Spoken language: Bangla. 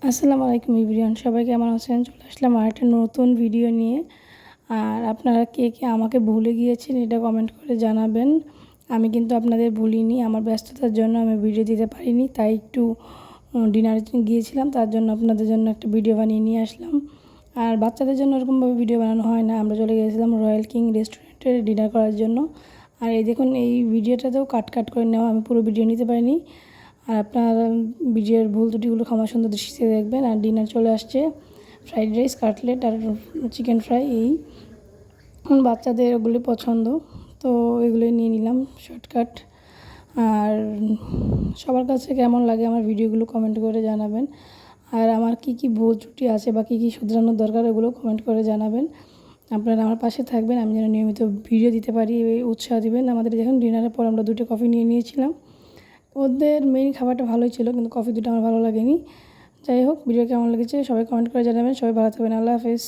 আসসালামু আলাইকুম এভরিওয়ান, সবাই কেমন আছেন? চলে আসলাম আর একটা নতুন ভিডিও নিয়ে। আর আপনারা কে কে আমাকে ভুলে গিয়েছেন এটা কমেন্ট করে জানাবেন। আমি কিন্তু আপনাদের ভুলিনি, আমার ব্যস্ততার জন্য আমি ভিডিও দিতে পারিনি, তাই একটু ডিনারে গিয়েছিলাম, তার জন্য আপনাদের জন্য একটা ভিডিও বানিয়ে নিয়ে আসলাম। আর বাচ্চাদের জন্য ওরকমভাবে ভিডিও বানানো হয় না, আমরা চলে গিয়েছিলাম রয়্যাল কিং রেস্টুরেন্টে ডিনার করার জন্য। আর এই দেখুন, এই ভিডিওটাতেও কাট করে নেওয়া, আমি পুরো ভিডিও নিতে পারিনি। আর আপনার ভিডিওর ভুল ত্রুটিগুলো ক্ষমা সুন্দর দৃষ্টিতে দেখবেন। আর ডিনার চলে আসছে, ফ্রাইড রাইস, কাটলেট আর চিকেন ফ্রাই। এই বাচ্চাদের ওগুলি পছন্দ, তো এগুলোই নিয়ে নিলাম শর্টকাট। আর সবার কাছে কেমন লাগে আমার ভিডিওগুলো কমেন্ট করে জানাবেন। আর আমার কি কি ভুল ত্রুটি আছে বা কী কী শুধরানোর দরকার ওগুলো কমেন্ট করে জানাবেন। আপনারা আমার পাশে থাকবেন, আমি যেন নিয়মিত ভিডিও দিতে পারি এই উৎসাহ দিবেন। আমাদের যখন ডিনারের পর আমরা 2টা কফি নিয়ে নিয়েছিলাম। ওদের মেইন খাবারটা ভালোই ছিল, কিন্তু কফি দুটো আমার ভালো লাগেনি। যাই হোক, ভিডিও কেমন লেগেছে সবাই কমেন্ট করে জানাবেন। সবাই ভালো থাকবেন। আল্লাহ হাফেজ।